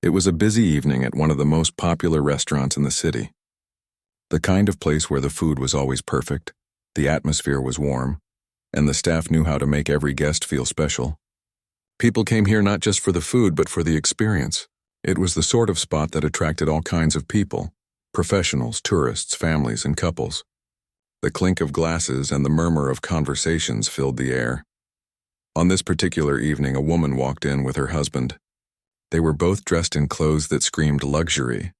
It was a busy evening at one of the most popular restaurants in the city. The kind of place where the food was always perfect, the atmosphere was warm, and the staff knew how to make every guest feel special. People came here not just for the food but for the experience. It was the sort of spot that attracted all kinds of people, professionals, tourists, families, and couples. The clink of glasses and the murmur of conversations filled the air. On this particular evening, a woman walked in with her husband. They were both dressed in clothes that screamed luxury,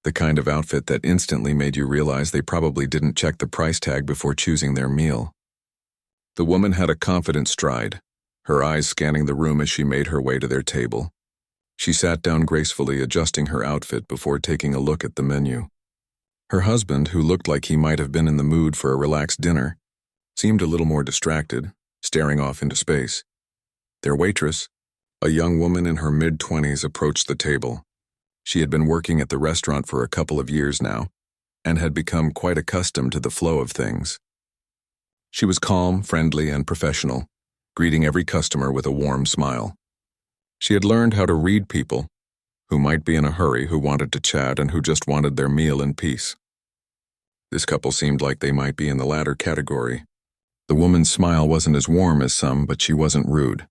the kind of outfit that instantly made you realize they probably didn't check the price tag before choosing their meal. The woman had a confident stride, her eyes scanning the room as she made her way to their table. She sat down gracefully, adjusting her outfit before taking a look at the menu. Her husband, who looked like he might have been in the mood for a relaxed dinner, seemed a little more distracted, staring off into space. Their waitress, a young woman in her mid-20s, approached the table. She had been working at the restaurant for a couple of years now, and had become quite accustomed to the flow of things. She was calm, friendly, and professional, greeting every customer with a warm smile. She had learned how to read people, who might be in a hurry, who wanted to chat, and who just wanted their meal in peace. This couple seemed like they might be in the latter category. The woman's smile wasn't as warm as some, but she wasn't rude.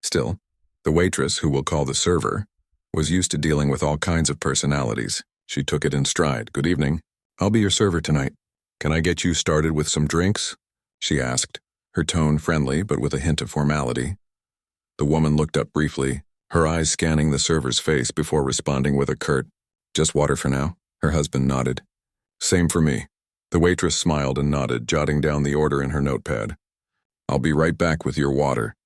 Still, the waitress, who we'll call the server, was used to dealing with all kinds of personalities. She took it in stride. "Good evening. I'll be your server tonight. Can I get you started with some drinks?" she asked, her tone friendly but with a hint of formality. The woman looked up briefly, her eyes scanning the server's face before responding with a curt, "Just water for now." Her husband nodded. "Same for me." The waitress smiled and nodded, jotting down the order in her notepad. "I'll be right back with your water."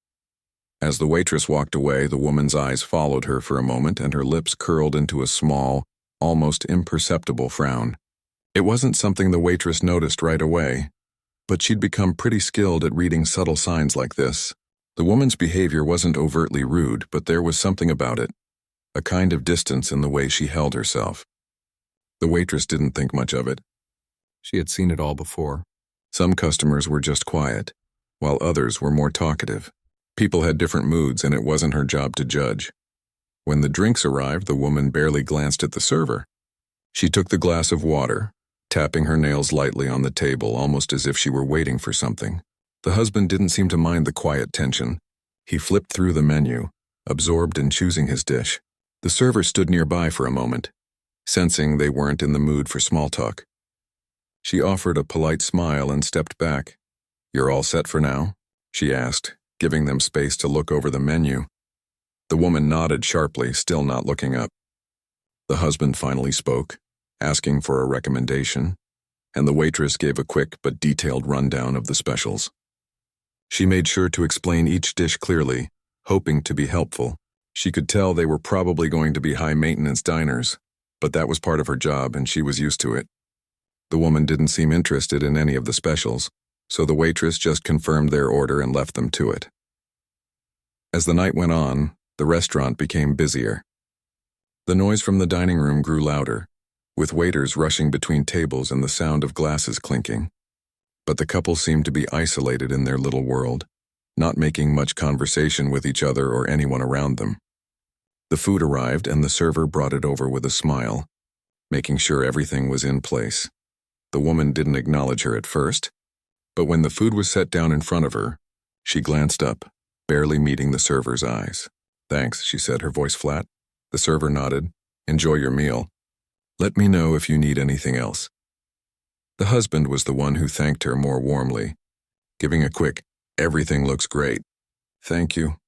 As the waitress walked away, the woman's eyes followed her for a moment, and her lips curled into a small, almost imperceptible frown. It wasn't something the waitress noticed right away, but she'd become pretty skilled at reading subtle signs like this. The woman's behavior wasn't overtly rude, but there was something about it, a kind of distance in the way she held herself. The waitress didn't think much of it. She had seen it all before. Some customers were just quiet, while others were more talkative. People had different moods, and it wasn't her job to judge. When the drinks arrived, the woman barely glanced at the server. She took the glass of water, tapping her nails lightly on the table, almost as if she were waiting for something. The husband didn't seem to mind the quiet tension. He flipped through the menu, absorbed in choosing his dish. The server stood nearby for a moment, sensing they weren't in the mood for small talk. She offered a polite smile and stepped back. "You're all set for now?" she asked, giving them space to look over the menu. The woman nodded sharply, still not looking up. The husband finally spoke, asking for a recommendation, and the waitress gave a quick but detailed rundown of the specials. She made sure to explain each dish clearly, hoping to be helpful. She could tell they were probably going to be high-maintenance diners, but that was part of her job, and she was used to it. The woman didn't seem interested in any of the specials, so the waitress just confirmed their order and left them to it. As the night went on, the restaurant became busier. The noise from the dining room grew louder, with waiters rushing between tables and the sound of glasses clinking. But the couple seemed to be isolated in their little world, not making much conversation with each other or anyone around them. The food arrived, and the server brought it over with a smile, making sure everything was in place. The woman didn't acknowledge her at first, but when the food was set down in front of her, she glanced up, barely meeting the server's eyes. "Thanks," she said, her voice flat. The server nodded. "Enjoy your meal. Let me know if you need anything else." The husband was the one who thanked her more warmly, giving a quick, "Everything looks great." "Thank you."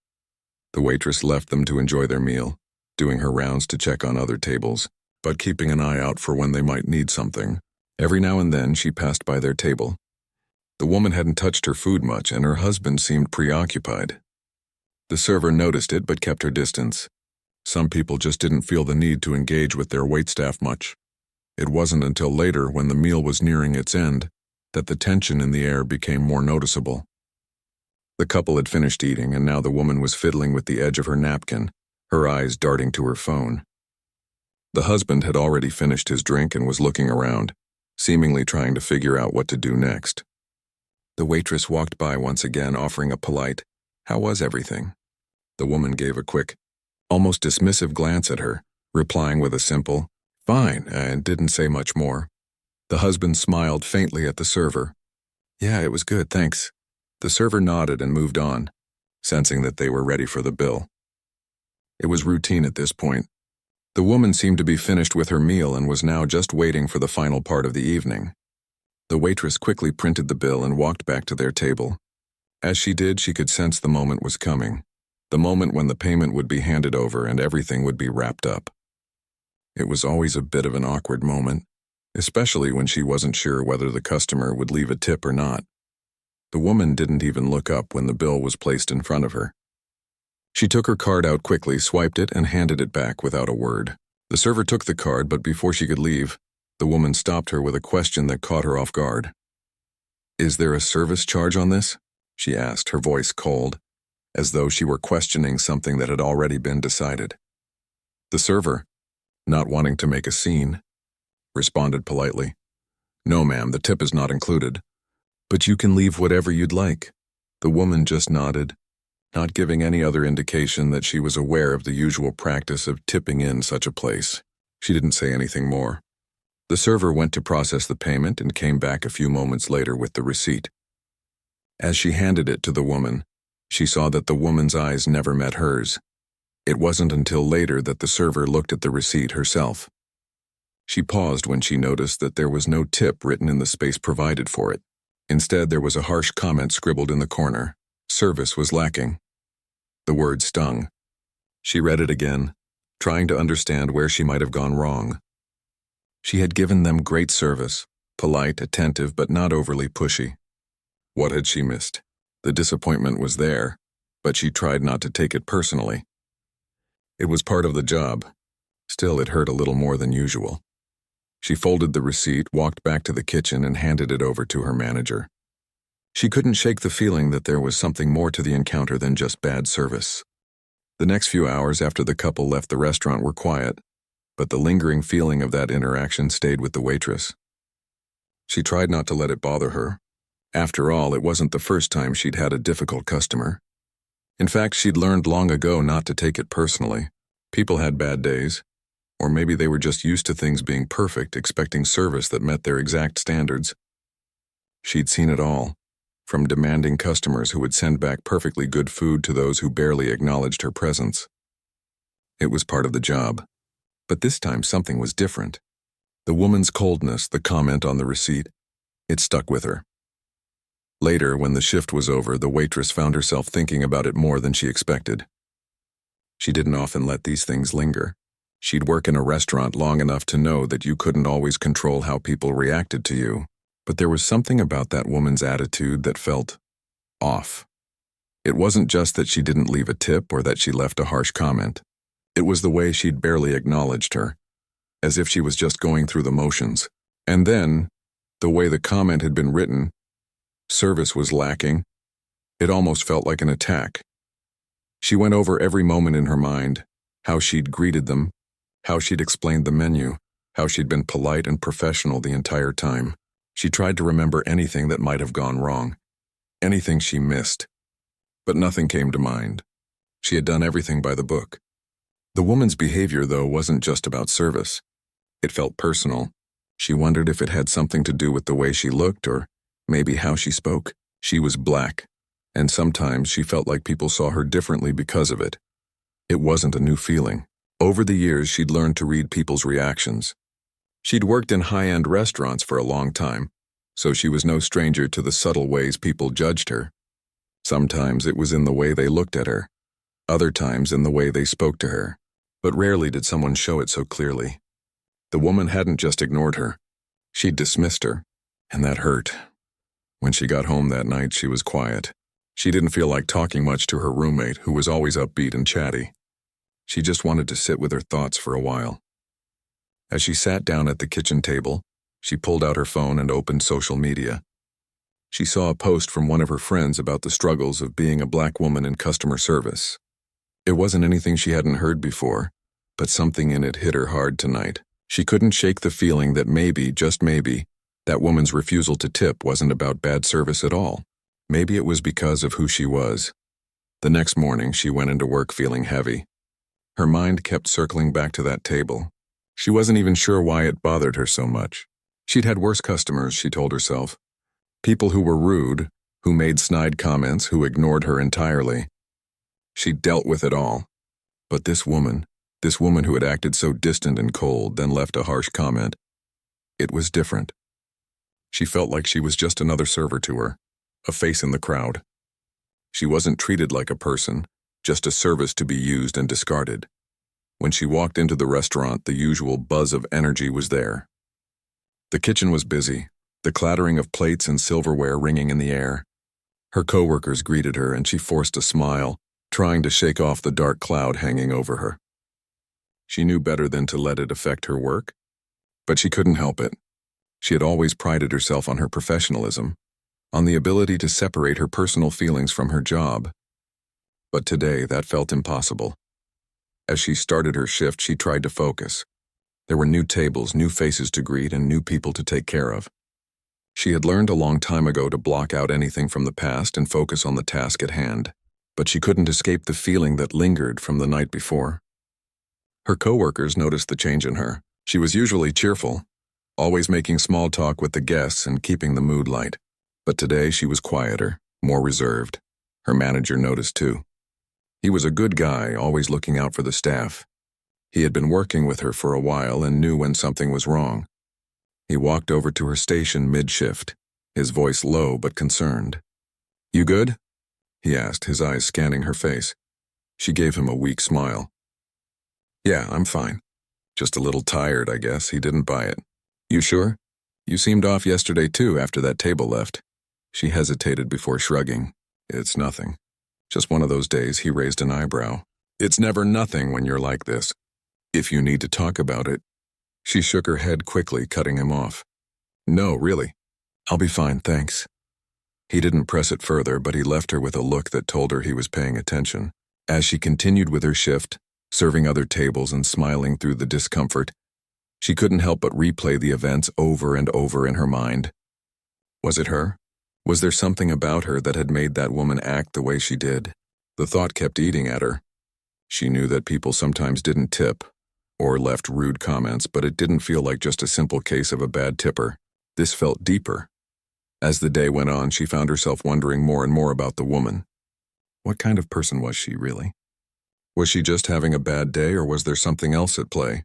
The waitress left them to enjoy their meal, doing her rounds to check on other tables, but keeping an eye out for when they might need something. Every now and then she passed by their table. The woman hadn't touched her food much, and her husband seemed preoccupied. The server noticed it but kept her distance. Some people just didn't feel the need to engage with their waitstaff much. It wasn't until later, when the meal was nearing its end, that the tension in the air became more noticeable. The couple had finished eating, and now the woman was fiddling with the edge of her napkin, her eyes darting to her phone. The husband had already finished his drink and was looking around, seemingly trying to figure out what to do next. The waitress walked by once again, offering a polite, "How was everything?" The woman gave a quick, almost dismissive glance at her, replying with a simple, "Fine," and didn't say much more. The husband smiled faintly at the server. "Yeah, it was good, thanks." The server nodded and moved on, sensing that they were ready for the bill. It was routine at this point. The woman seemed to be finished with her meal and was now just waiting for the final part of the evening. The waitress quickly printed the bill and walked back to their table. As she did, she could sense the moment was coming, the moment when the payment would be handed over and everything would be wrapped up. It was always a bit of an awkward moment, especially when she wasn't sure whether the customer would leave a tip or not. The woman didn't even look up when the bill was placed in front of her. She took her card out quickly, swiped it, and handed it back without a word. The server took the card, but before she could leave, the woman stopped her with a question that caught her off guard. "Is there a service charge on this?" she asked, her voice cold, as though she were questioning something that had already been decided. The server, not wanting to make a scene, responded politely, "No, ma'am, the tip is not included. But you can leave whatever you'd like." The woman just nodded, not giving any other indication that she was aware of the usual practice of tipping in such a place. She didn't say anything more. The server went to process the payment and came back a few moments later with the receipt. As she handed it to the woman, she saw that the woman's eyes never met hers. It wasn't until later that the server looked at the receipt herself. She paused when she noticed that there was no tip written in the space provided for it. Instead, there was a harsh comment scribbled in the corner. Service was lacking. The word stung. She read it again, trying to understand where she might have gone wrong. She had given them great service, polite, attentive, but not overly pushy. What had she missed? The disappointment was there, but she tried not to take it personally. It was part of the job. Still, it hurt a little more than usual. She folded the receipt, walked back to the kitchen, and handed it over to her manager. She couldn't shake the feeling that there was something more to the encounter than just bad service. The next few hours after the couple left the restaurant were quiet, but the lingering feeling of that interaction stayed with the waitress. She tried not to let it bother her. After all, it wasn't the first time she'd had a difficult customer. In fact, she'd learned long ago not to take it personally. People had bad days, or maybe they were just used to things being perfect, expecting service that met their exact standards. She'd seen it all, from demanding customers who would send back perfectly good food to those who barely acknowledged her presence. It was part of the job. But this time something was different. The woman's coldness, the comment on the receipt, it stuck with her. Later, when the shift was over, the waitress found herself thinking about it more than she expected. She didn't often let these things linger. She'd work in a restaurant long enough to know that you couldn't always control how people reacted to you, but there was something about that woman's attitude that felt off. It wasn't just that she didn't leave a tip or that she left a harsh comment. It was the way she'd barely acknowledged her, as if she was just going through the motions. And then, the way the comment had been written, service was lacking. It almost felt like an attack. She went over every moment in her mind, how she'd greeted them, how she'd explained the menu, how she'd been polite and professional the entire time. She tried to remember anything that might have gone wrong, anything she missed. But nothing came to mind. She had done everything by the book. The woman's behavior, though, wasn't just about service. It felt personal. She wondered if it had something to do with the way she looked or maybe how she spoke. She was black, and sometimes she felt like people saw her differently because of it. It wasn't a new feeling. Over the years, she'd learned to read people's reactions. She'd worked in high-end restaurants for a long time, so she was no stranger to the subtle ways people judged her. Sometimes it was in the way they looked at her, other times in the way they spoke to her, but rarely did someone show it so clearly. The woman hadn't just ignored her. She'd dismissed her, and that hurt. When she got home that night, she was quiet. She didn't feel like talking much to her roommate, who was always upbeat and chatty. She just wanted to sit with her thoughts for a while. As she sat down at the kitchen table, she pulled out her phone and opened social media. She saw a post from one of her friends about the struggles of being a black woman in customer service. It wasn't anything she hadn't heard before, but something in it hit her hard tonight. She couldn't shake the feeling that maybe, just maybe, that woman's refusal to tip wasn't about bad service at all. Maybe it was because of who she was. The next morning, she went into work feeling heavy. Her mind kept circling back to that table. She wasn't even sure why it bothered her so much. She'd had worse customers, she told herself. People who were rude, who made snide comments, who ignored her entirely. She dealt with it all. But this woman who had acted so distant and cold, then left a harsh comment, it was different. She felt like she was just another server to her, a face in the crowd. She wasn't treated like a person, just a service to be used and discarded. When she walked into the restaurant, the usual buzz of energy was there. The kitchen was busy, the clattering of plates and silverware ringing in the air. Her coworkers greeted her, and she forced a smile, trying to shake off the dark cloud hanging over her. She knew better than to let it affect her work, but she couldn't help it. She had always prided herself on her professionalism, on the ability to separate her personal feelings from her job. But today, that felt impossible. As she started her shift, she tried to focus. There were new tables, new faces to greet, and new people to take care of. She had learned a long time ago to block out anything from the past and focus on the task at hand, but she couldn't escape the feeling that lingered from the night before. Her coworkers noticed the change in her. She was usually cheerful, always making small talk with the guests and keeping the mood light. But today she was quieter, more reserved. Her manager noticed too. He was a good guy, always looking out for the staff. He had been working with her for a while and knew when something was wrong. He walked over to her station mid-shift, his voice low but concerned. "You good?" he asked, his eyes scanning her face. She gave him a weak smile. "Yeah, I'm fine. Just a little tired, I guess." He didn't buy it. "You sure? You seemed off yesterday too after that table left." She hesitated before shrugging. "It's nothing. Just one of those days." He raised an eyebrow. "It's never nothing when you're like this. If you need to talk about it." She shook her head quickly, cutting him off. "No, really. I'll be fine, thanks." He didn't press it further, but he left her with a look that told her he was paying attention. As she continued with her shift, serving other tables and smiling through the discomfort, she couldn't help but replay the events over and over in her mind. Was it her? Was there something about her that had made that woman act the way she did? The thought kept eating at her. She knew that people sometimes didn't tip or left rude comments, but it didn't feel like just a simple case of a bad tipper. This felt deeper. As the day went on, she found herself wondering more and more about the woman. What kind of person was she, really? Was she just having a bad day, or was there something else at play?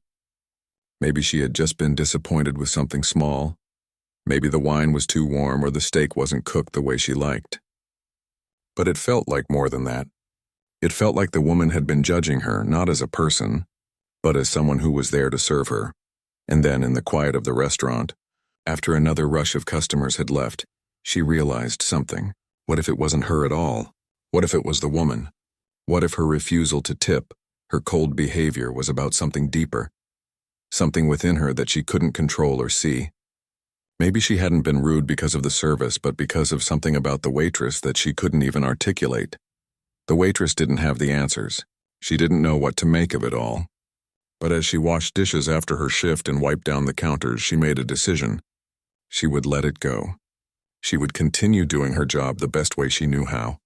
Maybe she had just been disappointed with something small. Maybe the wine was too warm or the steak wasn't cooked the way she liked. But it felt like more than that. It felt like the woman had been judging her, not as a person, but as someone who was there to serve her. And then, in the quiet of the restaurant, after another rush of customers had left, she realized something. What if it wasn't her at all? What if it was the woman? What if her refusal to tip, her cold behavior, was about something deeper? Something within her that she couldn't control or see. Maybe she hadn't been rude because of the service, but because of something about the waitress that she couldn't even articulate. The waitress didn't have the answers. She didn't know what to make of it all. But as she washed dishes after her shift and wiped down the counters, she made a decision. She would let it go. She would continue doing her job the best way she knew how.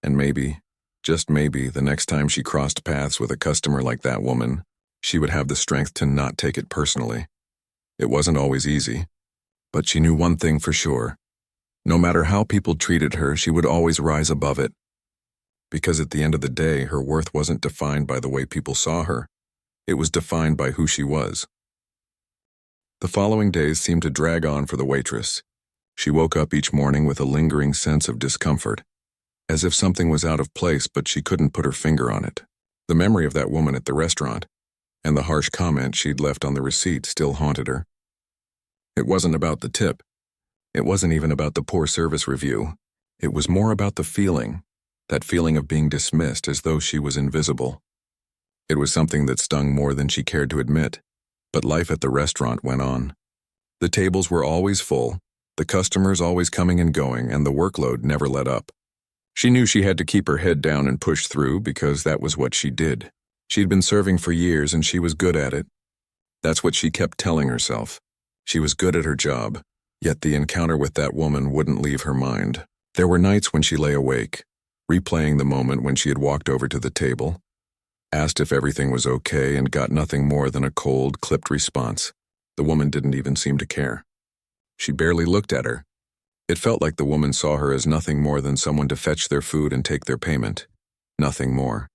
And maybe, just maybe, the next time she crossed paths with a customer like that woman, she would have the strength to not take it personally. It wasn't always easy, but she knew one thing for sure. No matter how people treated her, she would always rise above it. Because at the end of the day, her worth wasn't defined by the way people saw her. It was defined by who she was. The following days seemed to drag on for the waitress. She woke up each morning with a lingering sense of discomfort, as if something was out of place, but she couldn't put her finger on it. The memory of that woman at the restaurant, and the harsh comment she'd left on the receipt, still haunted her. It wasn't about the tip. It wasn't even about the poor service review. It was more about the feeling, that feeling of being dismissed as though she was invisible. It was something that stung more than she cared to admit, but life at the restaurant went on. The tables were always full, the customers always coming and going, and the workload never let up. She knew she had to keep her head down and push through because that was what she did. She'd been serving for years and she was good at it. That's what she kept telling herself. She was good at her job, yet the encounter with that woman wouldn't leave her mind. There were nights when she lay awake, replaying the moment when she had walked over to the table, asked if everything was okay, and got nothing more than a cold, clipped response. The woman didn't even seem to care. She barely looked at her. It felt like the woman saw her as nothing more than someone to fetch their food and take their payment. Nothing more.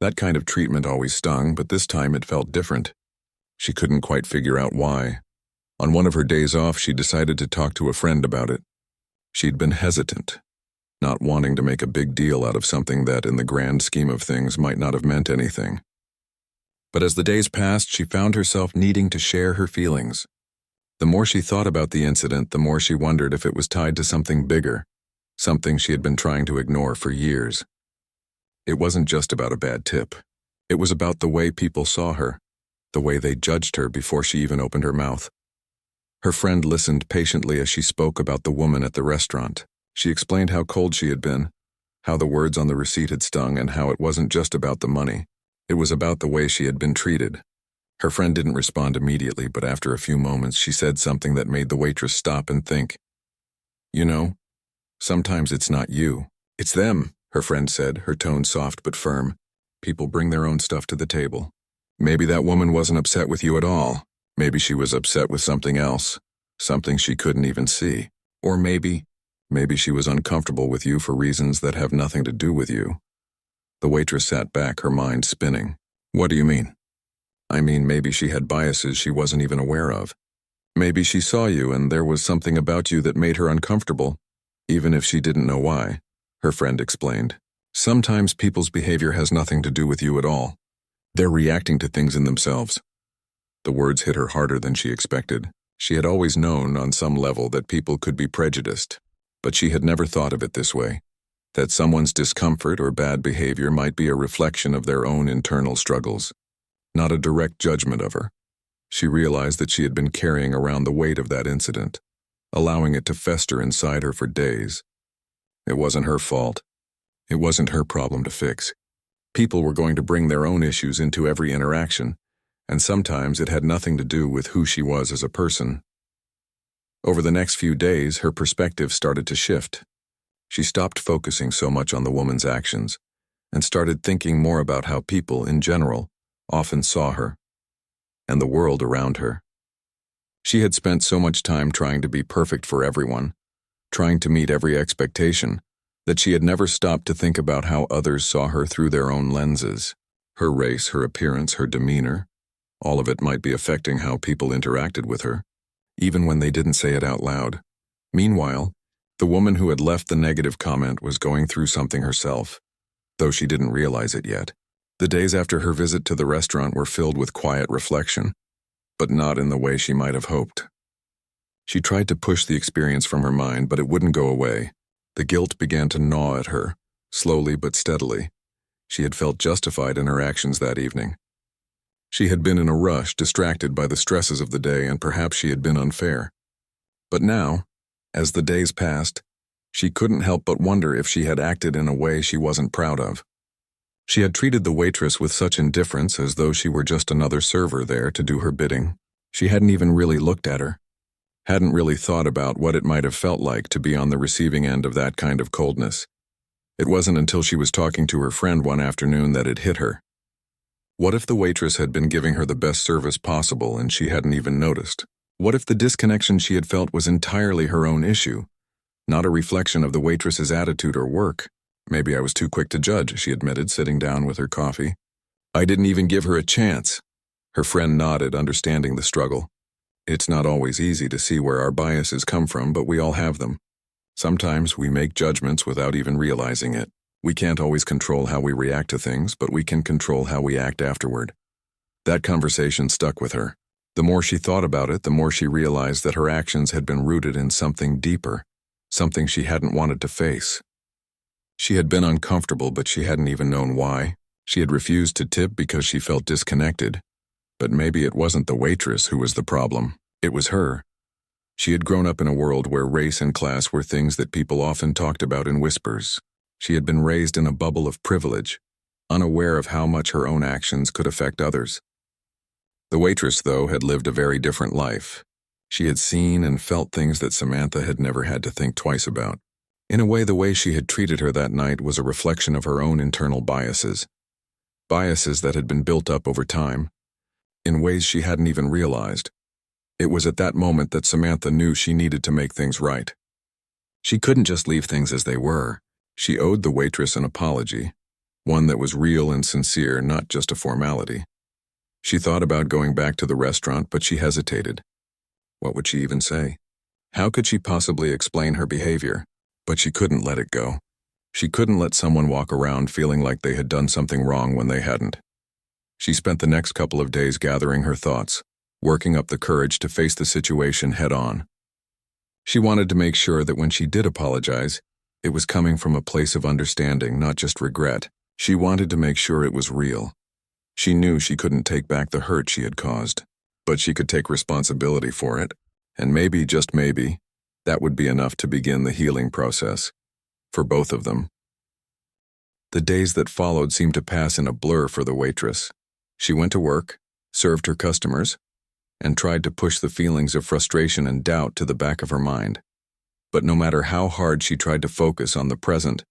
That kind of treatment always stung, but this time it felt different. She couldn't quite figure out why. On one of her days off, she decided to talk to a friend about it. She'd been hesitant, not wanting to make a big deal out of something that, in the grand scheme of things, might not have meant anything. But as the days passed, she found herself needing to share her feelings. The more she thought about the incident, the more she wondered if it was tied to something bigger, something she had been trying to ignore for years. It wasn't just about a bad tip. It was about the way people saw her, the way they judged her before she even opened her mouth. Her friend listened patiently as she spoke about the woman at the restaurant. She explained how cold she had been, how the words on the receipt had stung, and how it wasn't just about the money. It was about the way she had been treated. Her friend didn't respond immediately, but after a few moments she said something that made the waitress stop and think. "You know, sometimes it's not you, it's them," her friend said, her tone soft but firm. "People bring their own stuff to the table. Maybe that woman wasn't upset with you at all. Maybe she was upset with something else, something she couldn't even see. Or maybe she was uncomfortable with you for reasons that have nothing to do with you." The waitress sat back, her mind spinning. "What do you mean?" "I mean, maybe she had biases she wasn't even aware of. Maybe she saw you and there was something about you that made her uncomfortable, even if she didn't know why," her friend explained. "Sometimes people's behavior has nothing to do with you at all. They're reacting to things in themselves." The words hit her harder than she expected. She had always known, on some level, that people could be prejudiced, but she had never thought of it this way, that someone's discomfort or bad behavior might be a reflection of their own internal struggles, not a direct judgment of her. She realized that she had been carrying around the weight of that incident, allowing it to fester inside her for days. It wasn't her fault. It wasn't her problem to fix. People were going to bring their own issues into every interaction, and sometimes it had nothing to do with who she was as a person. Over the next few days, her perspective started to shift. She stopped focusing so much on the woman's actions and started thinking more about how people, in general, often saw her and the world around her. She had spent so much time trying to be perfect for everyone, trying to meet every expectation, that she had never stopped to think about how others saw her through their own lenses. Her race, her appearance, her demeanor, all of it might be affecting how people interacted with her, even when they didn't say it out loud. Meanwhile, the woman who had left the negative comment was going through something herself, though she didn't realize it yet. The days after her visit to the restaurant were filled with quiet reflection, but not in the way she might have hoped. She tried to push the experience from her mind, but it wouldn't go away. The guilt began to gnaw at her, slowly but steadily. She had felt justified in her actions that evening. She had been in a rush, distracted by the stresses of the day, and perhaps she had been unfair. But now, as the days passed, she couldn't help but wonder if she had acted in a way she wasn't proud of. She had treated the waitress with such indifference, as though she were just another server there to do her bidding. She hadn't even really looked at her, hadn't really thought about what it might have felt like to be on the receiving end of that kind of coldness. It wasn't until she was talking to her friend one afternoon that it hit her. What if the waitress had been giving her the best service possible and she hadn't even noticed? What if the disconnection she had felt was entirely her own issue, not a reflection of the waitress's attitude or work? "Maybe I was too quick to judge," she admitted, sitting down with her coffee. "I didn't even give her a chance." Her friend nodded, understanding the struggle. "It's not always easy to see where our biases come from, but we all have them. Sometimes we make judgments without even realizing it. We can't always control how we react to things, but we can control how we act afterward." That conversation stuck with her. The more she thought about it, the more she realized that her actions had been rooted in something deeper, something she hadn't wanted to face. She had been uncomfortable, but she hadn't even known why. She had refused to tip because she felt disconnected. But maybe it wasn't the waitress who was the problem. It was her. She had grown up in a world where race and class were things that people often talked about in whispers. She had been raised in a bubble of privilege, unaware of how much her own actions could affect others. The waitress, though, had lived a very different life. She had seen and felt things that Samantha had never had to think twice about. In a way, the way she had treated her that night was a reflection of her own internal biases. biases that had been built up over time, in ways she hadn't even realized. It was at that moment that Samantha knew she needed to make things right. She couldn't just leave things as they were. She owed the waitress an apology, one that was real and sincere, not just a formality. She thought about going back to the restaurant, but she hesitated. What would she even say? How could she possibly explain her behavior? But she couldn't let it go. She couldn't let someone walk around feeling like they had done something wrong when they hadn't. She spent the next couple of days gathering her thoughts, working up the courage to face the situation head-on. She wanted to make sure that when she did apologize, it was coming from a place of understanding, not just regret. She wanted to make sure it was real. She knew she couldn't take back the hurt she had caused, but she could take responsibility for it, and maybe, just maybe, that would be enough to begin the healing process, for both of them. The days that followed seemed to pass in a blur for the waitress. She went to work, served her customers, and tried to push the feelings of frustration and doubt to the back of her mind. But no matter how hard she tried to focus on the present,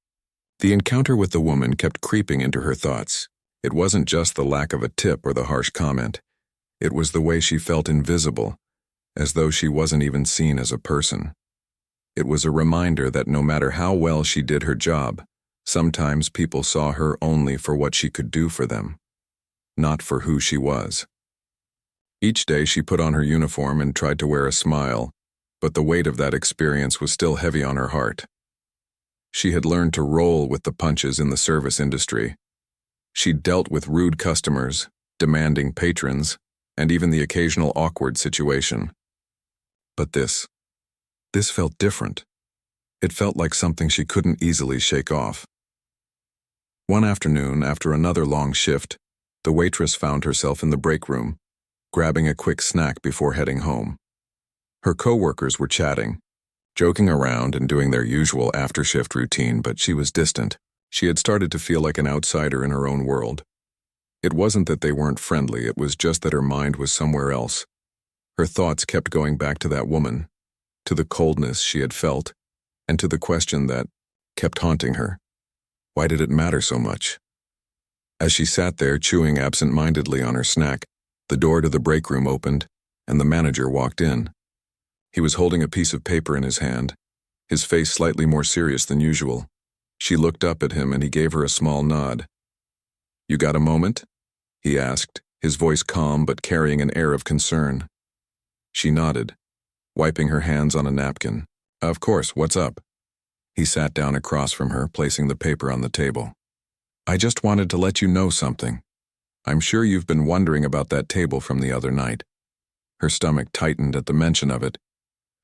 the encounter with the woman kept creeping into her thoughts. It wasn't just the lack of a tip or the harsh comment. It was the way she felt invisible, as though she wasn't even seen as a person. It was a reminder that no matter how well she did her job, sometimes people saw her only for what she could do for them, not for who she was. Each day she put on her uniform and tried to wear a smile, but the weight of that experience was still heavy on her heart. She had learned to roll with the punches in the service industry. She'd dealt with rude customers, demanding patrons, and even the occasional awkward situation. But this felt different. It felt like something she couldn't easily shake off. One afternoon, after another long shift, the waitress found herself in the break room, grabbing a quick snack before heading home. Her co-workers were chatting, joking around and doing their usual after-shift routine, but she was distant. She had started to feel like an outsider in her own world. It wasn't that they weren't friendly, it was just that her mind was somewhere else. Her thoughts kept going back to that woman, to the coldness she had felt, and to the question that kept haunting her. Why did it matter so much? As she sat there chewing absent-mindedly on her snack, the door to the break room opened, and the manager walked in. He was holding a piece of paper in his hand, his face slightly more serious than usual. She looked up at him and he gave her a small nod. "You got a moment?" he asked, his voice calm but carrying an air of concern. She nodded, wiping her hands on a napkin. "Of course, what's up?" He sat down across from her, placing the paper on the table. "I just wanted to let you know something. I'm sure you've been wondering about that table from the other night." Her stomach tightened at the mention of it.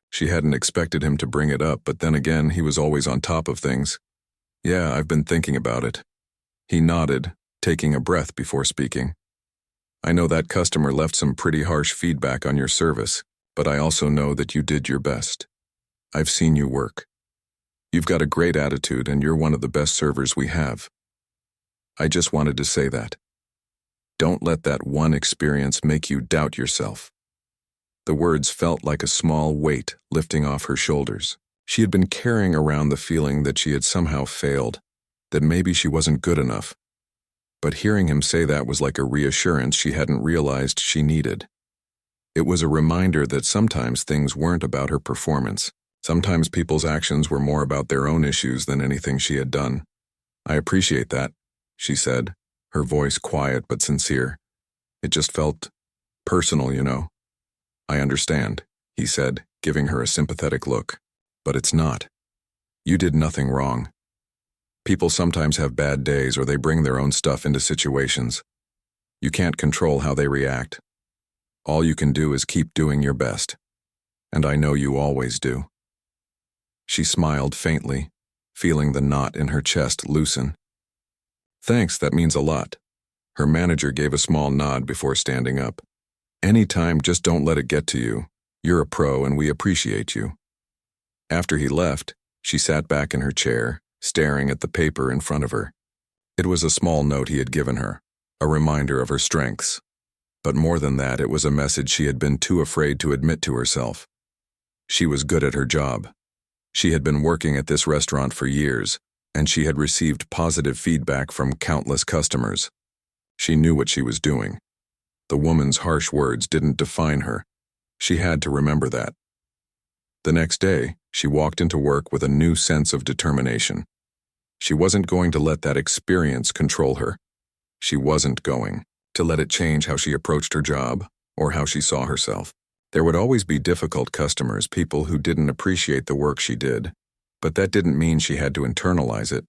She hadn't expected him to bring it up, but then again, he was always on top of things. "Yeah, I've been thinking about it." He nodded, taking a breath before speaking. "I know that customer left some pretty harsh feedback on your service, but I also know that you did your best. I've seen you work. You've got a great attitude and you're one of the best servers we have. I just wanted to say that. Don't let that one experience make you doubt yourself." The words felt like a small weight lifting off her shoulders. She had been carrying around the feeling that she had somehow failed, that maybe she wasn't good enough. But hearing him say that was like a reassurance she hadn't realized she needed. It was a reminder that sometimes things weren't about her performance. Sometimes people's actions were more about their own issues than anything she had done. "I appreciate that," she said, her voice quiet but sincere. "It just felt personal, you know." "I understand," he said, giving her a sympathetic look. "But it's not. You did nothing wrong. People sometimes have bad days or they bring their own stuff into situations. You can't control how they react. All you can do is keep doing your best. And I know you always do." She smiled faintly, feeling the knot in her chest loosen. "Thanks, that means a lot." Her manager gave a small nod before standing up. "Anytime, just don't let it get to you. You're a pro and we appreciate you." After he left, she sat back in her chair, staring at the paper in front of her. It was a small note he had given her, a reminder of her strengths. But more than that, it was a message she had been too afraid to admit to herself. She was good at her job. She had been working at this restaurant for years, and she had received positive feedback from countless customers. She knew what she was doing. The woman's harsh words didn't define her. She had to remember that. The next day, she walked into work with a new sense of determination. She wasn't going to let that experience control her. She wasn't going to let it change how she approached her job or how she saw herself. There would always be difficult customers, people who didn't appreciate the work she did, but that didn't mean she had to internalize it.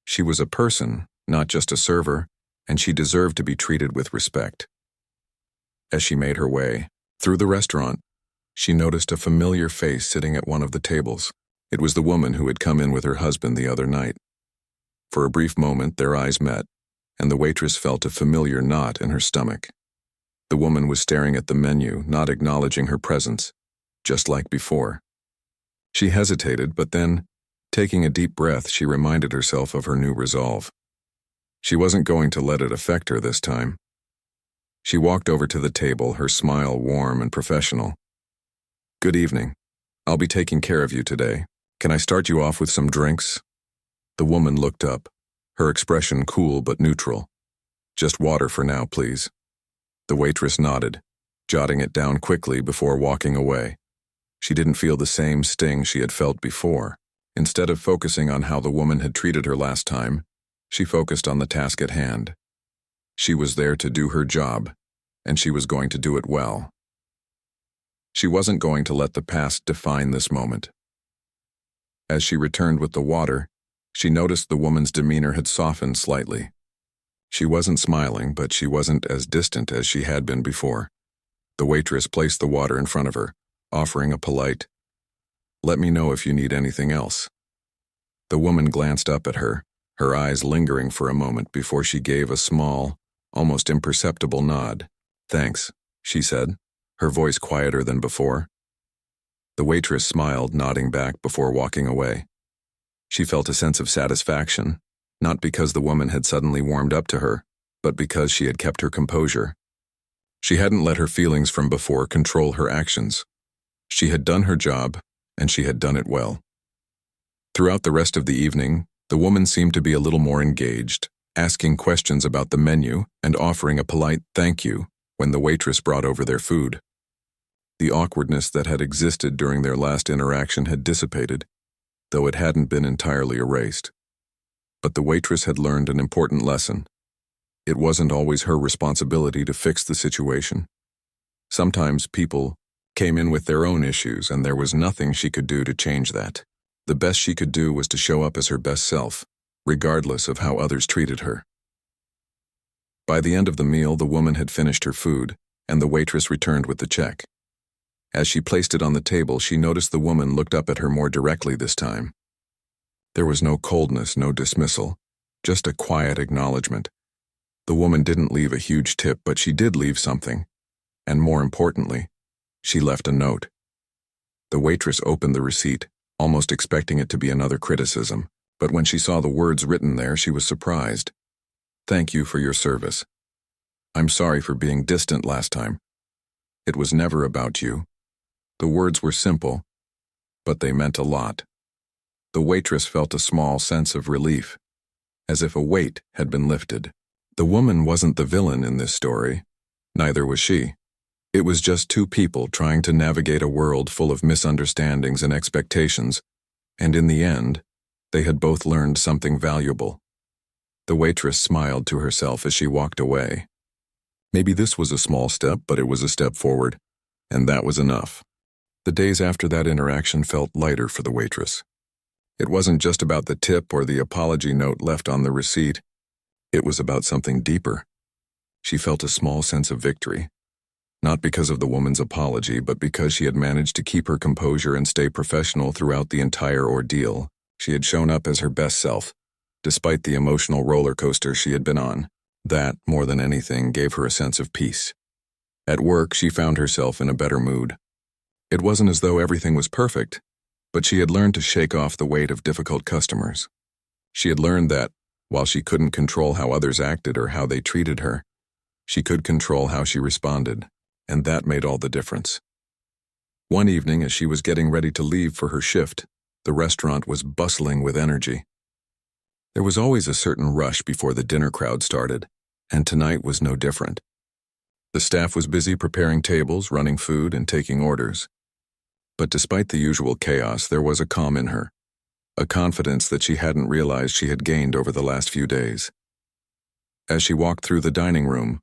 She was a person, not just a server, and she deserved to be treated with respect. As she made her way through the restaurant, she noticed a familiar face sitting at one of the tables. It was the woman who had come in with her husband the other night. For a brief moment, their eyes met, and the waitress felt a familiar knot in her stomach. The woman was staring at the menu, not acknowledging her presence, just like before. She hesitated, but then, taking a deep breath, she reminded herself of her new resolve. She wasn't going to let it affect her this time. She walked over to the table, her smile warm and professional. "Good evening. I'll be taking care of you today. Can I start you off with some drinks?" The woman looked up, her expression cool but neutral. "Just water for now, please." The waitress nodded, jotting it down quickly before walking away. She didn't feel the same sting she had felt before. Instead of focusing on how the woman had treated her last time, she focused on the task at hand. She was there to do her job, and she was going to do it well. She wasn't going to let the past define this moment. As she returned with the water, she noticed the woman's demeanor had softened slightly. She wasn't smiling, but she wasn't as distant as she had been before. The waitress placed the water in front of her, offering a polite, "Let me know if you need anything else." The woman glanced up at her, her eyes lingering for a moment before she gave a small, almost imperceptible nod. "Thanks," she said, her voice quieter than before. The waitress smiled, nodding back before walking away. She felt a sense of satisfaction, not because the woman had suddenly warmed up to her, but because she had kept her composure. She hadn't let her feelings from before control her actions. She had done her job, and she had done it well. Throughout the rest of the evening, the woman seemed to be a little more engaged, asking questions about the menu and offering a polite thank you when the waitress brought over their food. The awkwardness that had existed during their last interaction had dissipated, though it hadn't been entirely erased. But the waitress had learned an important lesson. It wasn't always her responsibility to fix the situation. Sometimes people came in with their own issues, and there was nothing she could do to change that. The best she could do was to show up as her best self, regardless of how others treated her. By the end of the meal, the woman had finished her food, and the waitress returned with the check. As she placed it on the table, she noticed the woman looked up at her more directly this time. There was no coldness, no dismissal, just a quiet acknowledgement. The woman didn't leave a huge tip, but she did leave something. And more importantly, she left a note. The waitress opened the receipt, almost expecting it to be another criticism, but when she saw the words written there, she was surprised. "Thank you for your service. I'm sorry for being distant last time. It was never about you." The words were simple, but they meant a lot. The waitress felt a small sense of relief, as if a weight had been lifted. The woman wasn't the villain in this story. Neither was she. It was just two people trying to navigate a world full of misunderstandings and expectations, and in the end, they had both learned something valuable. The waitress smiled to herself as she walked away. Maybe this was a small step, but it was a step forward, and that was enough. The days after that interaction felt lighter for the waitress. It wasn't just about the tip or the apology note left on the receipt. It was about something deeper. She felt a small sense of victory. Not because of the woman's apology, but because she had managed to keep her composure and stay professional throughout the entire ordeal. She had shown up as her best self, despite the emotional roller coaster she had been on. That, more than anything, gave her a sense of peace. At work, she found herself in a better mood. It wasn't as though everything was perfect, but she had learned to shake off the weight of difficult customers. She had learned that, while she couldn't control how others acted or how they treated her, she could control how she responded, and that made all the difference. One evening, as she was getting ready to leave for her shift, the restaurant was bustling with energy. There was always a certain rush before the dinner crowd started. And tonight was no different. The staff was busy preparing tables, running food, and taking orders. But despite the usual chaos, there was a calm in her, a confidence that she hadn't realized she had gained over the last few days. As she walked through the dining room,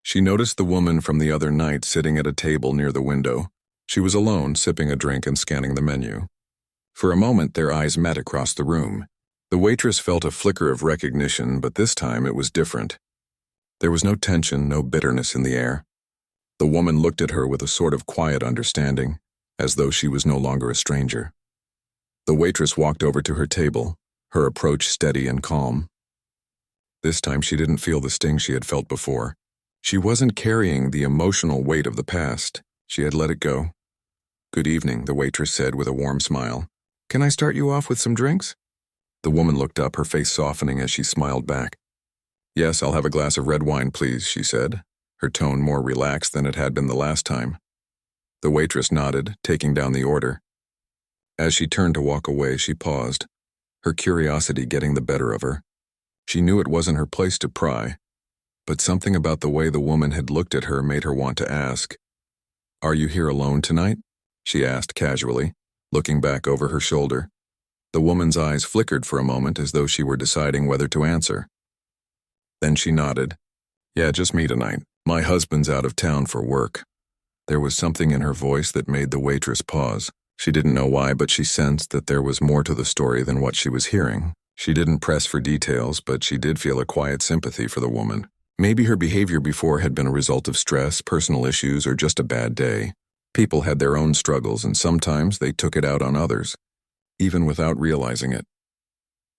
she noticed the woman from the other night sitting at a table near the window. She was alone, sipping a drink and scanning the menu. For a moment, their eyes met across the room. The waitress felt a flicker of recognition, but this time it was different. There was no tension, no bitterness in the air. The woman looked at her with a sort of quiet understanding, as though she was no longer a stranger. The waitress walked over to her table, her approach steady and calm. This time she didn't feel the sting she had felt before. She wasn't carrying the emotional weight of the past. She had let it go. "Good evening," the waitress said with a warm smile. "Can I start you off with some drinks?" The woman looked up, her face softening as she smiled back. "Yes, I'll have a glass of red wine, please," she said, her tone more relaxed than it had been the last time. The waitress nodded, taking down the order. As she turned to walk away, she paused, her curiosity getting the better of her. She knew it wasn't her place to pry, but something about the way the woman had looked at her made her want to ask. "Are you here alone tonight?" she asked casually, looking back over her shoulder. The woman's eyes flickered for a moment as though she were deciding whether to answer. Then she nodded. "Yeah, just me tonight. My husband's out of town for work." There was something in her voice that made the waitress pause. She didn't know why, but she sensed that there was more to the story than what she was hearing. She didn't press for details, but she did feel a quiet sympathy for the woman. Maybe her behavior before had been a result of stress, personal issues, or just a bad day. People had their own struggles, and sometimes they took it out on others, even without realizing it.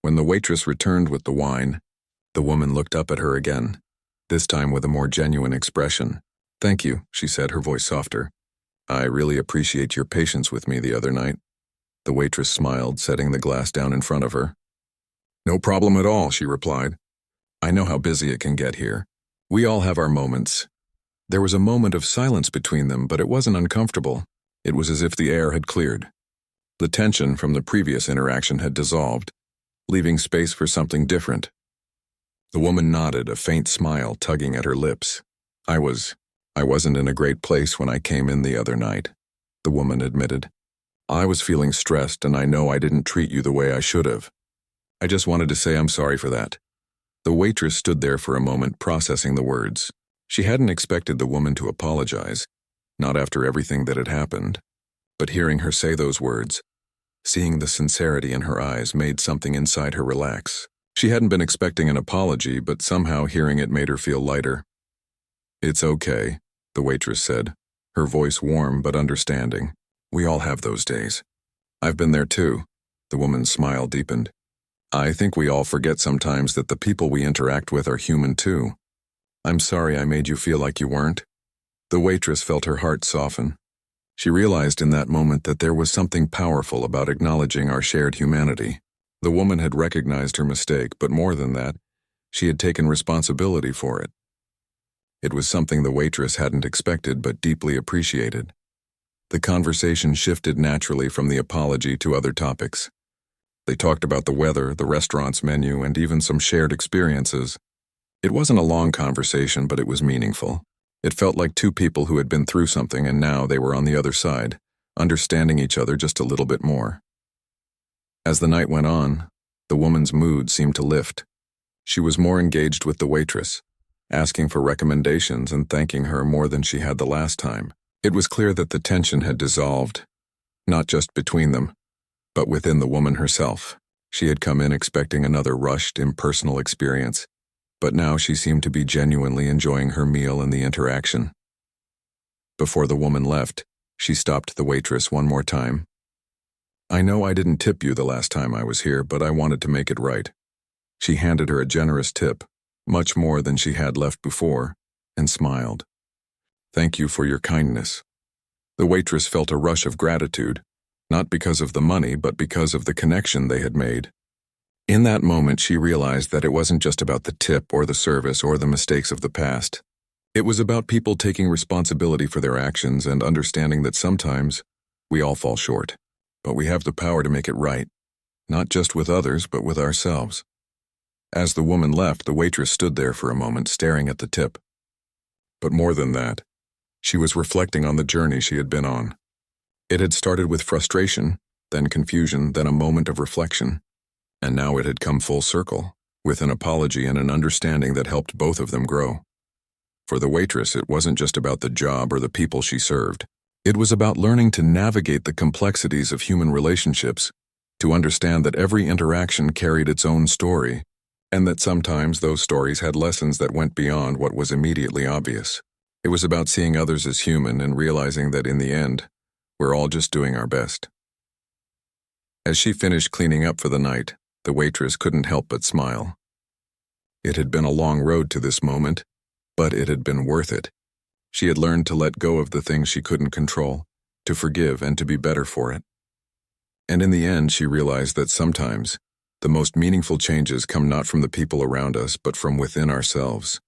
When the waitress returned with the wine, the woman looked up at her again, this time with a more genuine expression. "Thank you," she said, her voice softer. "I really appreciate your patience with me the other night." The waitress smiled, setting the glass down in front of her. "No problem at all," she replied. "I know how busy it can get here. We all have our moments." There was a moment of silence between them, but it wasn't uncomfortable. It was as if the air had cleared. The tension from the previous interaction had dissolved, leaving space for something different. The woman nodded, a faint smile tugging at her lips. I wasn't in a great place when I came in the other night," the woman admitted. "I was feeling stressed, and I know I didn't treat you the way I should have. I just wanted to say I'm sorry for that." The waitress stood there for a moment, processing the words. She hadn't expected the woman to apologize, not after everything that had happened. But hearing her say those words, seeing the sincerity in her eyes, made something inside her relax. She hadn't been expecting an apology, but somehow hearing it made her feel lighter. "It's okay," the waitress said, her voice warm but understanding. "We all have those days. I've been there too." The woman's smile deepened. "I think we all forget sometimes that the people we interact with are human too. I'm sorry I made you feel like you weren't." The waitress felt her heart soften. She realized in that moment that there was something powerful about acknowledging our shared humanity. The woman had recognized her mistake, but more than that, she had taken responsibility for it. It was something the waitress hadn't expected but deeply appreciated. The conversation shifted naturally from the apology to other topics. They talked about the weather, the restaurant's menu, and even some shared experiences. It wasn't a long conversation, but it was meaningful. It felt like two people who had been through something and now they were on the other side, understanding each other just a little bit more. As the night went on, the woman's mood seemed to lift. She was more engaged with the waitress, asking for recommendations and thanking her more than she had the last time. It was clear that the tension had dissolved, not just between them, but within the woman herself. She had come in expecting another rushed, impersonal experience, but now she seemed to be genuinely enjoying her meal and the interaction. Before the woman left, she stopped the waitress one more time. "I know I didn't tip you the last time I was here, but I wanted to make it right." She handed her a generous tip, much more than she had left before, and smiled. "Thank you for your kindness." The waitress felt a rush of gratitude, not because of the money, but because of the connection they had made. In that moment, she realized that it wasn't just about the tip or the service or the mistakes of the past. It was about people taking responsibility for their actions and understanding that sometimes we all fall short, but we have the power to make it right, not just with others, but with ourselves. As the woman left, the waitress stood there for a moment, staring at the tip. But more than that, she was reflecting on the journey she had been on. It had started with frustration, then confusion, then a moment of reflection. And now it had come full circle, with an apology and an understanding that helped both of them grow. For the waitress, it wasn't just about the job or the people she served. It was about learning to navigate the complexities of human relationships, to understand that every interaction carried its own story, and that sometimes those stories had lessons that went beyond what was immediately obvious. It was about seeing others as human and realizing that in the end, we're all just doing our best. As she finished cleaning up for the night, the waitress couldn't help but smile. It had been a long road to this moment, but it had been worth it. She had learned to let go of the things she couldn't control, to forgive and to be better for it. And in the end, she realized that sometimes the most meaningful changes come not from the people around us, but from within ourselves.